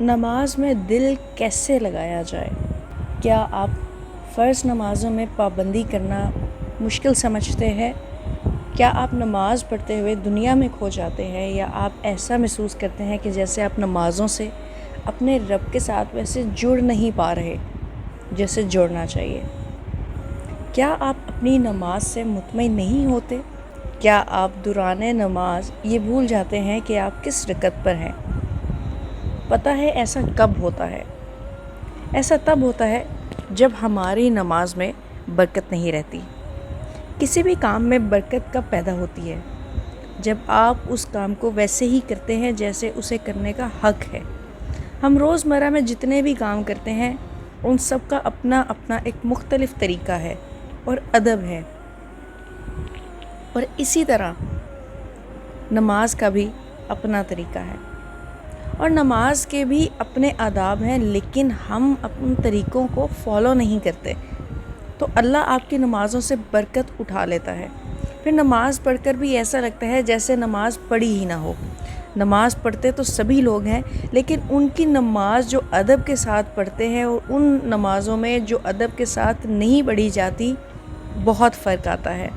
نماز میں دل کیسے لگایا جائے؟ کیا آپ فرض نمازوں میں پابندی کرنا مشکل سمجھتے ہیں؟ کیا آپ نماز پڑھتے ہوئے دنیا میں کھو جاتے ہیں، یا آپ ایسا محسوس کرتے ہیں کہ جیسے آپ نمازوں سے اپنے رب کے ساتھ ویسے جڑ نہیں پا رہے جیسے جڑنا چاہیے؟ کیا آپ اپنی نماز سے مطمئن نہیں ہوتے؟ کیا آپ دوران نماز یہ بھول جاتے ہیں کہ آپ کس رکعت پر ہیں؟ پتہ ہے ایسا کب ہوتا ہے؟ ایسا تب ہوتا ہے جب ہماری نماز میں برکت نہیں رہتی۔ کسی بھی کام میں برکت کب پیدا ہوتی ہے؟ جب آپ اس کام کو ویسے ہی کرتے ہیں جیسے اسے کرنے کا حق ہے۔ ہم روزمرہ میں جتنے بھی کام کرتے ہیں ان سب کا اپنا اپنا ایک مختلف طریقہ ہے اور ادب ہے، اور اسی طرح نماز کا بھی اپنا طریقہ ہے، اور نماز کے بھی اپنے آداب ہیں، لیکن ہم اپنے طریقوں کو فالو نہیں کرتے تو اللہ آپ کی نمازوں سے برکت اٹھا لیتا ہے۔ پھر نماز پڑھ کر بھی ایسا لگتا ہے جیسے نماز پڑھی ہی نہ ہو۔ نماز پڑھتے تو سبھی لوگ ہیں، لیکن ان کی نماز جو ادب کے ساتھ پڑھتے ہیں اور ان نمازوں میں جو ادب کے ساتھ نہیں پڑھی جاتی، بہت فرق آتا ہے۔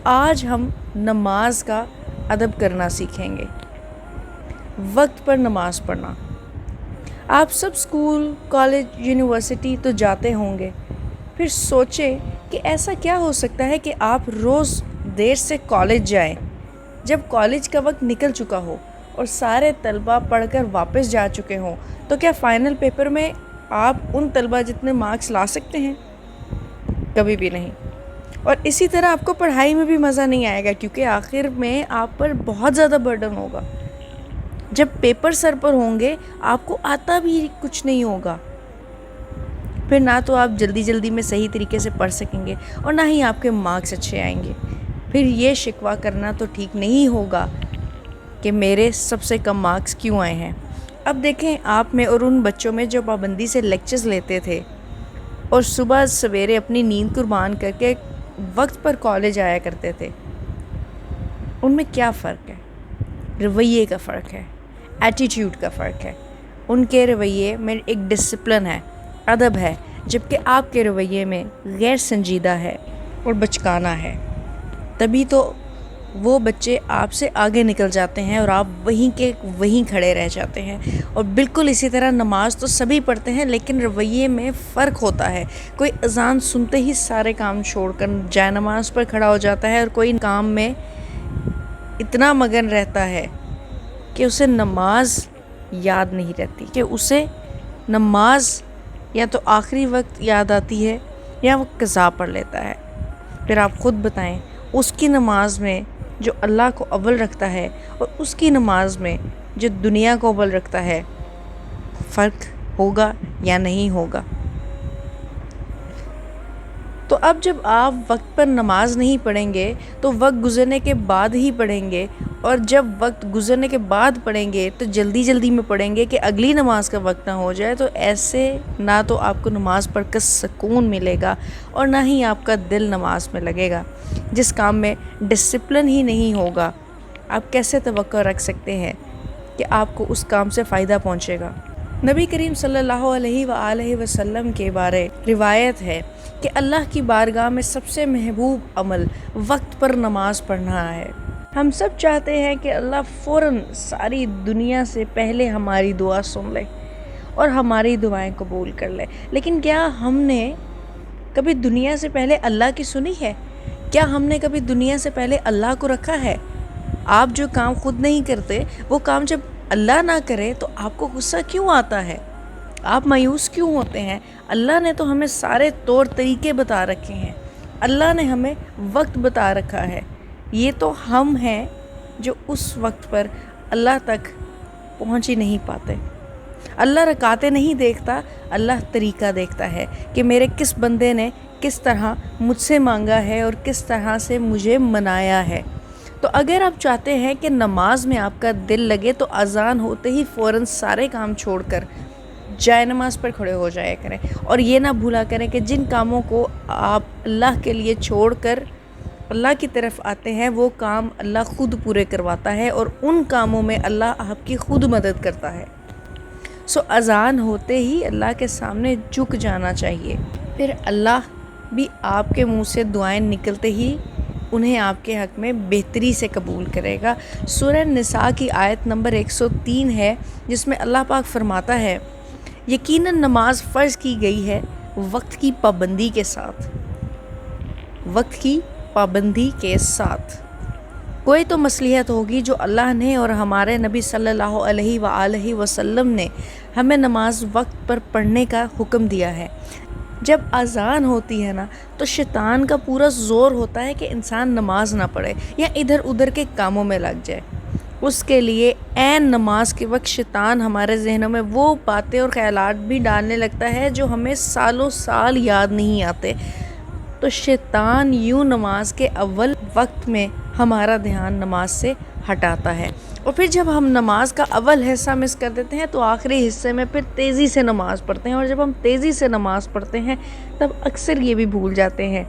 آج ہم نماز کا ادب کرنا سیکھیں گے۔ وقت پر نماز پڑھنا۔ آپ سب اسکول، کالج، یونیورسٹی تو جاتے ہوں گے، پھر سوچیں کہ ایسا کیا ہو سکتا ہے کہ آپ روز دیر سے کالج جائیں۔ جب کالج کا وقت نکل چکا ہو اور سارے طلبہ پڑھ کر واپس جا چکے ہوں، تو کیا فائنل پیپر میں آپ ان طلبہ جتنے مارکس لا سکتے ہیں؟ کبھی بھی نہیں۔ اور اسی طرح آپ کو پڑھائی میں بھی مزہ نہیں آئے گا، کیونکہ آخر میں آپ پر بہت زیادہ برڈن ہوگا۔ جب پیپر سر پر ہوں گے آپ کو آتا بھی کچھ نہیں ہوگا، پھر نہ تو آپ جلدی جلدی میں صحیح طریقے سے پڑھ سکیں گے اور نہ ہی آپ کے مارکس اچھے آئیں گے۔ پھر یہ شکوہ کرنا تو ٹھیک نہیں ہوگا کہ میرے سب سے کم مارکس کیوں آئے ہیں۔ اب دیکھیں آپ میں اور ان بچوں میں جو پابندی سے لیکچرز لیتے تھے اور صبح سویرے اپنی نیند قربان کر کے وقت پر کالج آیا کرتے تھے، ان میں کیا فرق ہے؟ رویے کا فرق ہے، ایٹیٹیوڈ کا فرق ہے۔ ان کے رویے میں ایک ڈسپلن ہے، ادب ہے، جبکہ آپ کے رویے میں غیر سنجیدہ ہے اور بچکانہ ہے۔ تبھی تو وہ بچے آپ سے آگے نکل جاتے ہیں اور آپ وہیں کے وہیں کھڑے رہ جاتے ہیں۔ اور بالکل اسی طرح نماز تو سبھی پڑھتے ہیں، لیکن رویے میں فرق ہوتا ہے۔ کوئی اذان سنتے ہی سارے کام چھوڑ کر جائے نماز پر کھڑا ہو جاتا ہے، اور کوئی کام میں اتنا مگن رہتا ہے کہ اسے نماز یاد نہیں رہتی، کہ اسے نماز یا تو آخری وقت یاد آتی ہے یا وہ قضا پڑھ لیتا ہے۔ پھر آپ خود بتائیں، اس کی نماز میں جو اللہ کو اول رکھتا ہے اور اس کی نماز میں جو دنیا کو اول رکھتا ہے، فرق ہوگا یا نہیں ہوگا؟ تو اب جب آپ وقت پر نماز نہیں پڑھیں گے تو وقت گزرنے کے بعد ہی پڑھیں گے، اور جب وقت گزرنے کے بعد پڑھیں گے تو جلدی جلدی میں پڑھیں گے کہ اگلی نماز کا وقت نہ ہو جائے، تو ایسے نہ تو آپ کو نماز پڑھ کر سکون ملے گا اور نہ ہی آپ کا دل نماز میں لگے گا۔ جس کام میں ڈسپلن ہی نہیں ہوگا، آپ کیسے توقع رکھ سکتے ہیں کہ آپ کو اس کام سے فائدہ پہنچے گا؟ نبی کریم صلی اللہ علیہ وآلہ وسلم کے بارے روایت ہے کہ اللہ کی بارگاہ میں سب سے محبوب عمل وقت پر نماز پڑھنا ہے۔ ہم سب چاہتے ہیں کہ اللہ فوراً ساری دنیا سے پہلے ہماری دعا سن لے اور ہماری دعائیں قبول کر لے، لیکن کیا ہم نے کبھی دنیا سے پہلے اللہ کی سنی ہے؟ کیا ہم نے کبھی دنیا سے پہلے اللہ کو رکھا ہے؟ آپ جو کام خود نہیں کرتے، وہ کام جب اللہ نہ کرے تو آپ کو غصہ کیوں آتا ہے؟ آپ مایوس کیوں ہوتے ہیں؟ اللہ نے تو ہمیں سارے طور طریقے بتا رکھے ہیں، اللہ نے ہمیں وقت بتا رکھا ہے۔ یہ تو ہم ہیں جو اس وقت پر اللہ تک پہنچ ہی نہیں پاتے۔ اللہ رکعتیں نہیں دیکھتا، اللہ طریقہ دیکھتا ہے کہ میرے کس بندے نے کس طرح مجھ سے مانگا ہے اور کس طرح سے مجھے منایا ہے۔ تو اگر آپ چاہتے ہیں کہ نماز میں آپ کا دل لگے تو اذان ہوتے ہی فوراً سارے کام چھوڑ کر جائے نماز پر کھڑے ہو جایا کریں، اور یہ نہ بھولا کریں کہ جن کاموں کو آپ اللہ کے لیے چھوڑ کر اللہ کی طرف آتے ہیں، وہ کام اللہ خود پورے کرواتا ہے، اور ان کاموں میں اللہ آپ کی خود مدد کرتا ہے۔ سو اذان ہوتے ہی اللہ کے سامنے جھک جانا چاہیے، پھر اللہ بھی آپ کے منہ سے دعائیں نکلتے ہی انہیں آپ کے حق میں بہتری سے قبول کرے گا۔ سورہ نساء کی آیت نمبر 103 ہے، جس میں اللہ پاک فرماتا ہے، یقیناً نماز فرض کی گئی ہے وقت کی پابندی کے ساتھ، وقت کی پابندی کے ساتھ۔ کوئی تو مصلحت ہوگی جو اللہ نے اور ہمارے نبی صلی اللہ علیہ وآلہ وسلم نے ہمیں نماز وقت پر پڑھنے کا حکم دیا ہے۔ جب اذان ہوتی ہے نا تو شیطان کا پورا زور ہوتا ہے کہ انسان نماز نہ پڑھے یا ادھر ادھر کے کاموں میں لگ جائے۔ اس کے لیے عین نماز کے وقت شیطان ہمارے ذہنوں میں وہ باتیں اور خیالات بھی ڈالنے لگتا ہے جو ہمیں سالوں سال یاد نہیں آتے۔ تو شیطان یوں نماز کے اول وقت میں ہمارا دھیان نماز سے ہٹاتا ہے، اور پھر جب ہم نماز کا اول حصہ مس کر دیتے ہیں تو آخری حصے میں پھر تیزی سے نماز پڑھتے ہیں، اور جب ہم تیزی سے نماز پڑھتے ہیں تب اکثر یہ بھی بھول جاتے ہیں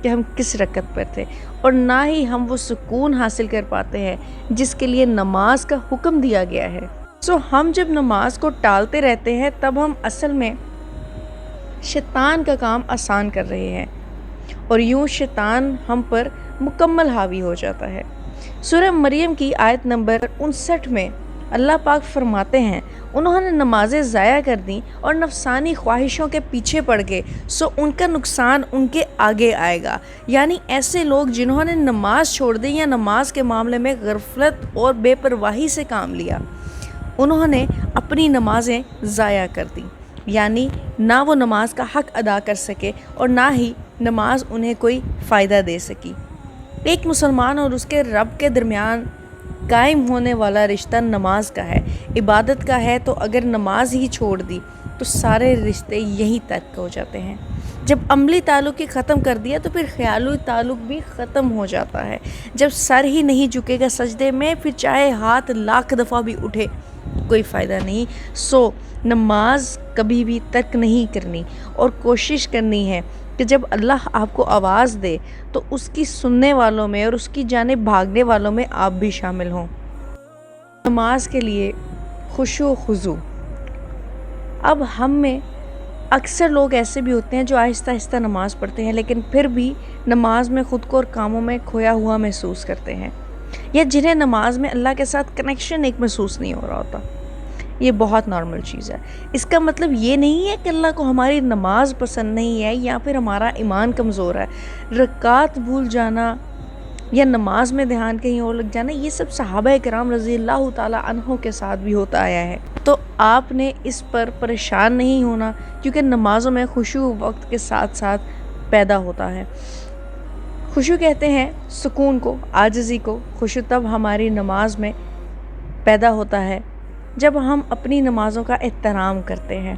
کہ ہم کس رکعت پر تھے، اور نہ ہی ہم وہ سکون حاصل کر پاتے ہیں جس کے لیے نماز کا حکم دیا گیا ہے۔ سو ہم جب نماز کو ٹالتے رہتے ہیں تب ہم اصل میں شیطان کا کام آسان کر رہے ہیں، اور یوں شیطان ہم پر مکمل حاوی ہو جاتا ہے۔ سورہ مریم کی آیت نمبر 59 میں اللہ پاک فرماتے ہیں، انہوں نے نمازیں ضائع کر دیں اور نفسانی خواہشوں کے پیچھے پڑ گئے، سو ان کا نقصان ان کے آگے آئے گا۔ یعنی ایسے لوگ جنہوں نے نماز چھوڑ دی یا نماز کے معاملے میں غفلت اور بے پرواہی سے کام لیا، انہوں نے اپنی نمازیں ضائع کر دیں، یعنی نہ وہ نماز کا حق ادا کر سکے اور نہ ہی نماز انہیں کوئی فائدہ دے سکی۔ ایک مسلمان اور اس کے رب کے درمیان قائم ہونے والا رشتہ نماز کا ہے، عبادت کا ہے، تو اگر نماز ہی چھوڑ دی تو سارے رشتے یہیں ترک ہو جاتے ہیں۔ جب عملی تعلق ہی ختم کر دیا تو پھر خیالی تعلق بھی ختم ہو جاتا ہے۔ جب سر ہی نہیں جھکے گا سجدے میں، پھر چاہے ہاتھ لاکھ دفعہ بھی اٹھے کوئی فائدہ نہیں۔ سو نماز کبھی بھی ترک نہیں کرنی، اور کوشش کرنی ہے کہ جب اللہ آپ کو آواز دے تو اس کی سننے والوں میں اور اس کی جانب بھاگنے والوں میں آپ بھی شامل ہوں۔ نماز کے لیے خشوع و خضوع۔ اب ہم میں اکثر لوگ ایسے بھی ہوتے ہیں جو آہستہ آہستہ نماز پڑھتے ہیں لیکن پھر بھی نماز میں خود کو اور کاموں میں کھویا ہوا محسوس کرتے ہیں، یا جنہیں نماز میں اللہ کے ساتھ کنیکشن ایک محسوس نہیں ہو رہا ہوتا۔ یہ بہت نارمل چیز ہے۔ اس کا مطلب یہ نہیں ہے کہ اللہ کو ہماری نماز پسند نہیں ہے یا پھر ہمارا ایمان کمزور ہے۔ رکعات بھول جانا یا نماز میں دھیان کہیں اور لگ جانا، یہ سب صحابہ کرام رضی اللہ تعالیٰ عنہ کے ساتھ بھی ہوتا آیا ہے۔ تو آپ نے اس پر پریشان نہیں ہونا، کیونکہ نمازوں میں خشوع وقت کے ساتھ ساتھ پیدا ہوتا ہے۔ خشوع کہتے ہیں سکون کو، عاجزی کو۔ خشوع تب ہماری نماز میں پیدا ہوتا ہے جب ہم اپنی نمازوں کا احترام کرتے ہیں۔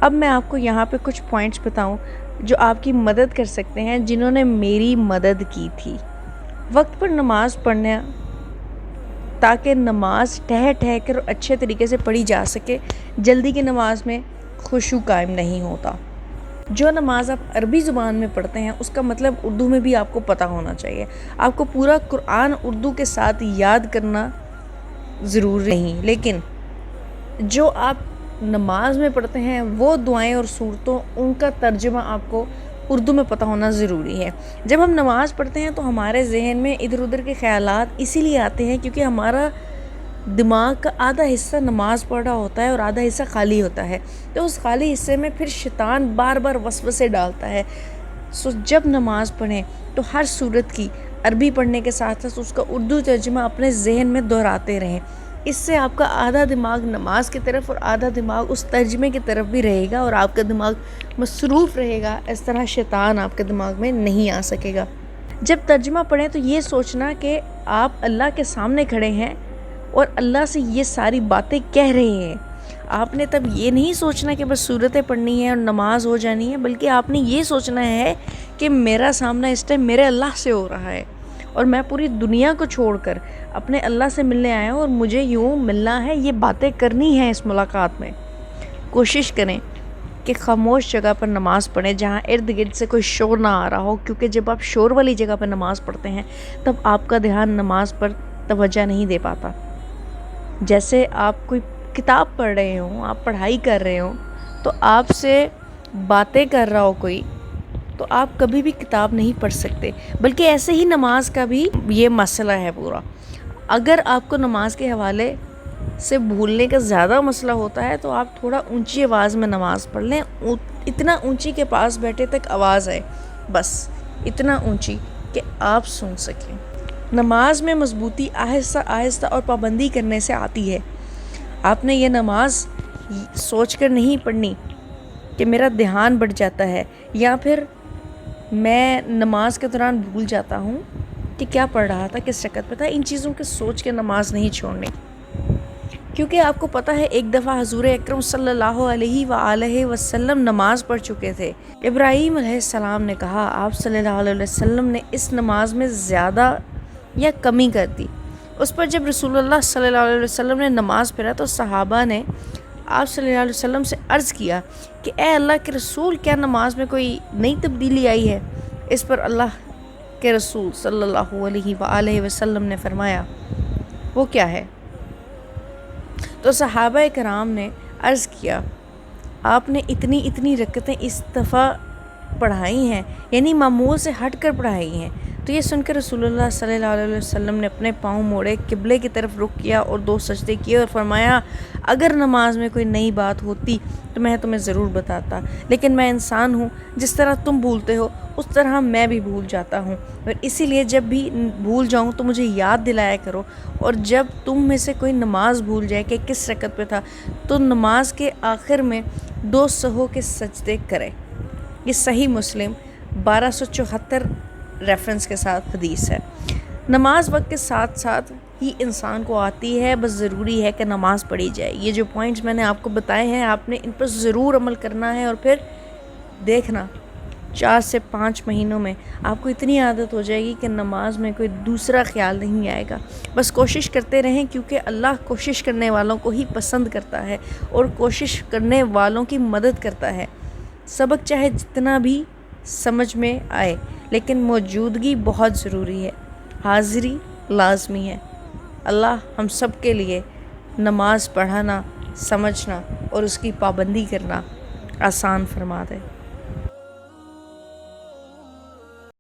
اب میں آپ کو یہاں پہ کچھ پوائنٹس بتاؤں جو آپ کی مدد کر سکتے ہیں، جنہوں نے میری مدد کی تھی۔ وقت پر نماز پڑھنا تاکہ نماز ٹھہر کر اچھے طریقے سے پڑھی جا سکے۔ جلدی کی نماز میں خشوع قائم نہیں ہوتا۔ جو نماز آپ عربی زبان میں پڑھتے ہیں اس کا مطلب اردو میں بھی آپ کو پتہ ہونا چاہیے۔ آپ کو پورا قرآن اردو کے ساتھ یاد کرنا ضروری نہیں، لیکن جو آپ نماز میں پڑھتے ہیں وہ دعائیں اور سورتوں، ان کا ترجمہ آپ کو اردو میں پتہ ہونا ضروری ہے۔ جب ہم نماز پڑھتے ہیں تو ہمارے ذہن میں ادھر ادھر کے خیالات اسی لیے آتے ہیں کیونکہ ہمارا دماغ کا آدھا حصہ نماز پڑھ رہا ہوتا ہے اور آدھا حصہ خالی ہوتا ہے، تو اس خالی حصے میں پھر شیطان بار بار وسوسے ڈالتا ہے۔ سو جب نماز پڑھیں تو ہر سورت کی عربی پڑھنے کے ساتھ ساتھ اس کا اردو ترجمہ اپنے ذہن میں دہراتے رہیں۔ اس سے آپ کا آدھا دماغ نماز کی طرف اور آدھا دماغ اس ترجمے کی طرف بھی رہے گا اور آپ کا دماغ مصروف رہے گا۔ اس طرح شیطان آپ کے دماغ میں نہیں آ سکے گا۔ جب ترجمہ پڑھیں تو یہ سوچنا کہ آپ اللہ کے سامنے کھڑے ہیں اور اللہ سے یہ ساری باتیں کہہ رہے ہیں۔ آپ نے تب یہ نہیں سوچنا کہ بس سورتیں پڑھنی ہے اور نماز ہو جانی ہے، بلکہ آپ نے یہ سوچنا ہے کہ میرا سامنا اس ٹائم میرے اللہ سے ہو رہا ہے اور میں پوری دنیا کو چھوڑ کر اپنے اللہ سے ملنے آیا ہوں اور مجھے یوں ملنا ہے، یہ باتیں کرنی ہیں اس ملاقات میں۔ کوشش کریں کہ خاموش جگہ پر نماز پڑھیں جہاں ارد گرد سے کوئی شور نہ آ رہا ہو، کیونکہ جب آپ شور والی جگہ پر نماز پڑھتے ہیں تب آپ کا دھیان نماز پر توجہ نہیں دے پاتا۔ جیسے آپ کتاب پڑھ رہے ہوں، آپ پڑھائی کر رہے ہوں، تو آپ سے باتیں کر رہا ہو کوئی، تو آپ کبھی بھی کتاب نہیں پڑھ سکتے۔ بلکہ ایسے ہی نماز کا بھی یہ مسئلہ ہے پورا۔ اگر آپ کو نماز کے حوالے سے بھولنے کا زیادہ مسئلہ ہوتا ہے تو آپ تھوڑا اونچی آواز میں نماز پڑھ لیں، اتنا اونچی کے پاس بیٹھے تک آواز آئے، بس اتنا اونچی کہ آپ سن سکیں۔ نماز میں مضبوطی آہستہ آہستہ اور پابندی کرنے سے آتی ہے۔ آپ نے یہ نماز سوچ کر نہیں پڑھنی کہ میرا دھیان بڑھ جاتا ہے، یا پھر میں نماز کے دوران بھول جاتا ہوں کہ کیا پڑھ رہا تھا، کس رکعت پہ تھا۔ ان چیزوں کے سوچ کے نماز نہیں چھوڑنی، کیونکہ آپ کو پتہ ہے ایک دفعہ حضور اکرم صلی اللہ علیہ وآلہ وسلم نماز پڑھ چکے تھے۔ ابراہیم علیہ السلام نے کہا، آپ صلی اللہ علیہ وسلم نے اس نماز میں زیادہ یا کمی کر دی۔ اس پر جب رسول اللہ صلی اللہ علیہ وسلم نے نماز پڑھا تو صحابہ نے آپ صلی اللہ علیہ وسلم سے عرض کیا کہ اے اللہ کے رسول، کیا نماز میں کوئی نئی تبدیلی آئی ہے؟ اس پر اللہ کے رسول صلی اللہ علیہ وآلہ وسلم نے فرمایا، وہ کیا ہے؟ تو صحابہ کرام نے عرض کیا، آپ نے اتنی رکعتیں اس دفعہ پڑھائی ہیں، یعنی معمول سے ہٹ کر پڑھائی ہیں۔ تو یہ سن کر رسول اللہ صلی اللہ علیہ وسلم نے اپنے پاؤں موڑے، قبلے کی طرف رخ کیا اور 2 سجدے کیے اور فرمایا، اگر نماز میں کوئی نئی بات ہوتی تو میں تمہیں ضرور بتاتا، لیکن میں انسان ہوں، جس طرح تم بھولتے ہو اس طرح میں بھی بھول جاتا ہوں، اور اسی لیے جب بھی بھول جاؤں تو مجھے یاد دلایا کرو، اور جب تم میں سے کوئی نماز بھول جائے کہ کس رکعت پہ تھا تو نماز کے آخر میں 2 سہو کے سجدے کرے۔ یہ صحیح مسلم 1274 ریفرنس کے ساتھ حدیث ہے۔ نماز وقت کے ساتھ ساتھ ہی انسان کو آتی ہے، بس ضروری ہے کہ نماز پڑھی جائے۔ یہ جو پوائنٹس میں نے آپ کو بتائے ہیں، آپ نے ان پر ضرور عمل کرنا ہے، اور پھر دیکھنا 4 سے 5 مہینوں میں آپ کو اتنی عادت ہو جائے گی کہ نماز میں کوئی دوسرا خیال نہیں آئے گا۔ بس کوشش کرتے رہیں، کیونکہ اللہ کوشش کرنے والوں کو ہی پسند کرتا ہے اور کوشش کرنے والوں کی مدد کرتا ہے۔ سبق چاہے جتنا بھی سمجھ میں آئے، لیکن موجودگی بہت ضروری ہے، حاضری لازمی ہے۔ اللہ ہم سب کے لیے نماز پڑھانا، سمجھنا اور اس کی پابندی کرنا آسان فرما دے۔